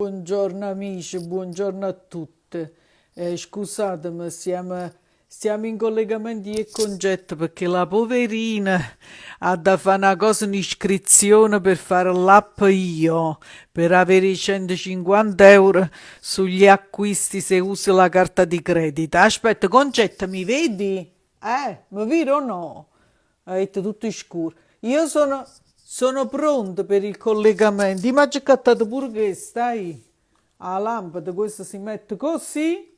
Buongiorno amici, buongiorno a tutte. Scusatemi, stiamo in collegamento e concetto perché la poverina ha da fare una cosa, un'iscrizione per fare l'app io, per avere i 150 euro sugli acquisti se usi la carta di credito. Aspetta, concetto, mi vedi? Mi vedi o no? Ha detto tutto scuro. Sono pronto per il collegamento. Mi ha cattato pure che stai. La lampada, questa si mette così.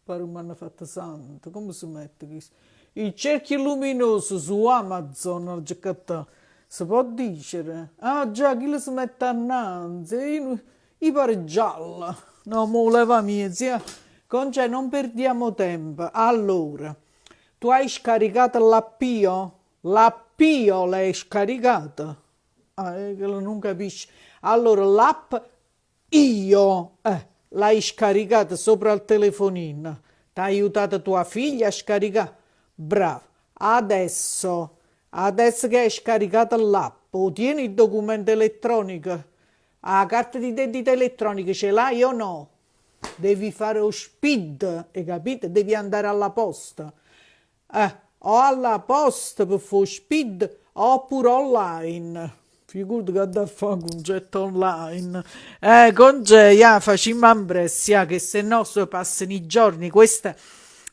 Pare che mi hanno fatto santo. Come si mette questo? Il cerchio luminoso su Amazon ho già cattato. Si può dire? Ah già, chi lo si mette annanzi? Io pare gialla. No, mo leva mia zia. Conce, non perdiamo tempo. Allora, tu hai scaricato l'appio? L'appio l'hai scaricata? Che non capisci. Allora, l'app l'hai scaricata sopra il telefonino. Ti ha aiutato tua figlia a scaricare? Bravo. Adesso che hai scaricato l'app, tieni il documento elettronico. La carta di identità elettronica ce l'hai o no? Devi fare lo SPID, hai capito? Devi andare alla posta. O alla posta per fare SPID oppure online. Figurati che da fare concetto online. Facciamo impressa, che se no passano i giorni. Questo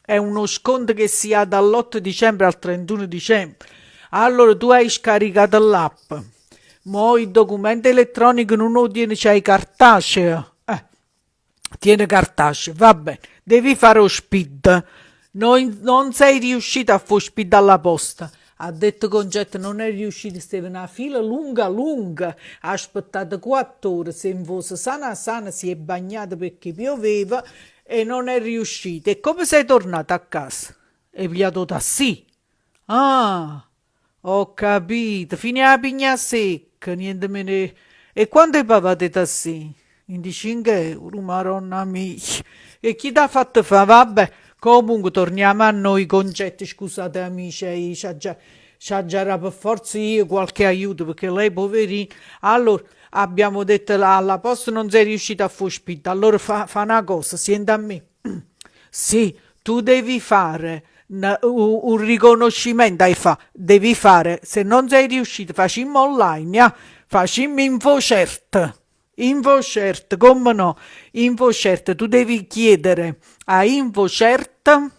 è uno sconto che si ha dall'8 dicembre al 31 dicembre. Allora tu hai scaricato l'app. Mo' il documento elettronico non lo tieni, c'hai cartaceo. Tiene cartaceo, va bene. Devi fare lo SPID. Non sei riuscito a fare SPID alla posta. Ha detto Concetto, non è riuscito, stava una fila lunga, lunga. Ha aspettato 4 ore, si è infuso sana sana, si è bagnato perché pioveva e non è riuscito. E come sei tornato a casa? Hai pigliato tassi? Ah, ho capito. Fine a pigna secca, niente meno. E quanto hai pagato i tassi? 25 euro, maronna mia. E chi t'ha fatto fa? Vabbè, comunque torniamo a noi concetti. Scusate amici, c'ha già per forza io qualche aiuto perché lei poverina. Allora, abbiamo detto alla posta non sei riuscita a fare spinta. Allora fa una cosa, senti a me. Sì, tu devi fare un riconoscimento, devi fare, se non sei riuscito, facciamo online, facciamo InfoCert. InfoCert, come no? InfoCert, tu devi chiedere a InfoCert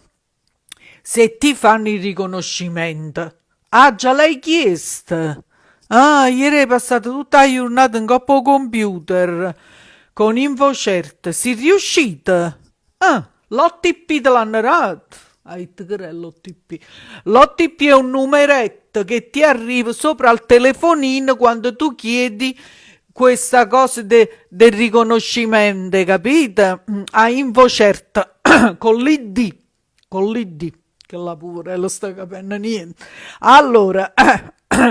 se ti fanno il riconoscimento. Ah, già l'hai chiesto? Ah, ieri hai passato tutta la giornata in coppa computer con InfoCert. Si riuscita? Ah, l'OTP te l'hanno dato. Ah, che è l'OTP? L'OTP è un numeretto che ti arriva sopra al telefonino quando tu chiedi questa cosa del riconoscimento, capite? A InfoCert con l'ID, che la pure sta capendo niente. Allora,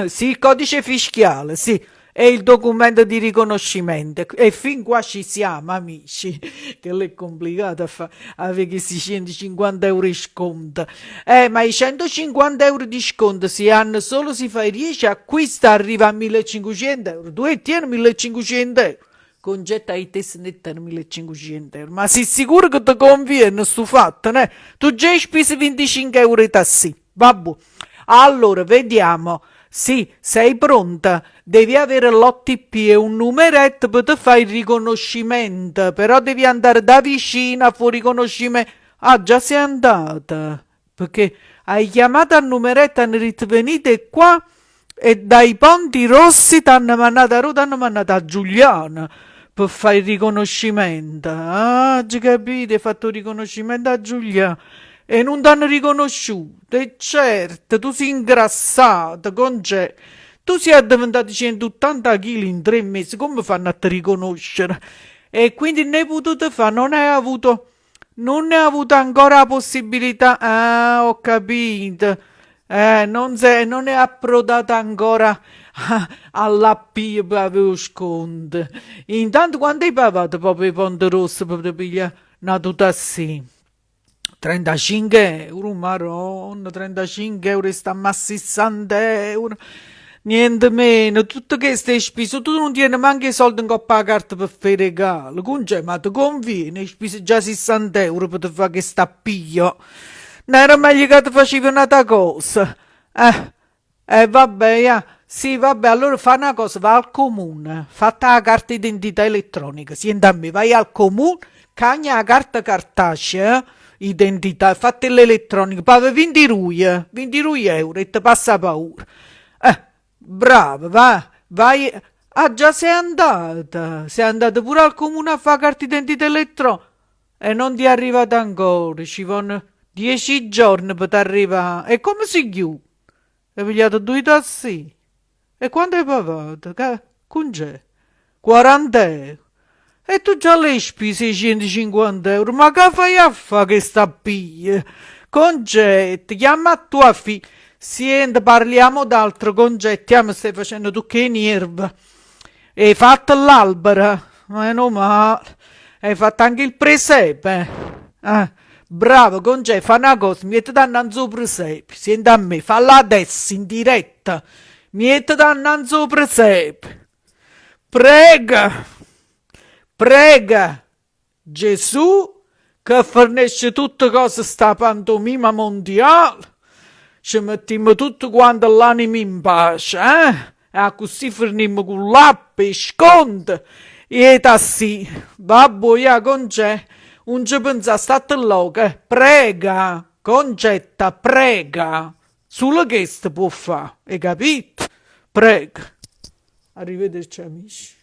sì, il codice fiscale, sì, è il documento di riconoscimento e fin qua ci siamo, amici, che è complicato a fare avere questi 150 euro di sconto. Ma i 150 euro di sconto si hanno solo se fai 10 acquisti, arriva a 1500 euro. Tu tieni 1500 euro. Concetta ai test netta 1500 euro. Ma sei sicuro che ti conviene sto fatto, ne? Tu già hai speso 25 euro di tassi. Vabbè. Allora, vediamo. Sì, sei pronta. Devi avere l'OTP e un numeretto per te fare il riconoscimento. Però devi andare da vicino a fare riconoscimento. Ah, già sei andata. Perché hai chiamato al numeretto, hanno detto venite qua e dai Ponti Rossi t'hanno mandato a Roma, t'hanno mandato a Giuliano per fare il riconoscimento. Ah, già capito, hai fatto il riconoscimento a Giuliano e non t'hanno riconosciuto. E certo, tu sei ingrassato, concè. Tu sei diventato 180 kg in 3 mesi, come fanno a te riconoscere? E quindi ne hai potuto fare, non ne hai avuto ancora la possibilità. Ah, ho capito. Non è approdata ancora all'appio per avere lo sconto. Intanto quando hai pagato proprio i Ponte Rosso per pigliare una tutassi? 35 euro, maronna, 35 euro, sta a 60 euro. Niente meno, tutto che stai speso, tu non tieni manco i soldi in coppa la carta per fare i regali. Concè, ma ti conviene, hai speso già 60 euro per fare che sta piglio. Non era meglio che ti facevi un'altra cosa. Vabbè, sì, vabbè, allora fa una cosa, va al comune, fatta la carta d'identità elettronica, senti a me, vai al comune, cagna la carta cartacea, identità, fatta l'elettronica, poi 20 euro e ti passa paura. Brava, vai. Ah, già sei andata pure al comune a fare carta d'identità elettronica e non ti è arrivata ancora, ci vanno 10 giorni per arrivare. E come si chiude? Hai pigliato due tassi? E quanto hai pagato? Con c'è? 40 euro. E tu già l'hai speso 650 euro. Ma che fai a fare che sta piglia? Concetti, chiama a tua figlia. Senti, parliamo d'altro concetti. Mi stai facendo tu che nerva. Hai fatto l'albero? Meno male. Hai fatto anche il presepe? Bravo, Conce, fa una cosa, mettiti annanzi al presepe. Senti a me, falla adesso, in diretta. Mettiti annanzi al presepe. Prega, prega, Gesù, che fornisce tutte cose sta pantomima mondiale. Ci mettiamo tutto quanto l'anima in pace, eh? E così forniamo con l'app e sconto. E tassi, babbo, ya, Conce. Non ci pensa, state loca, prega, Concetta, prega, solo che può fare, hai capito? Prega. Arrivederci amici.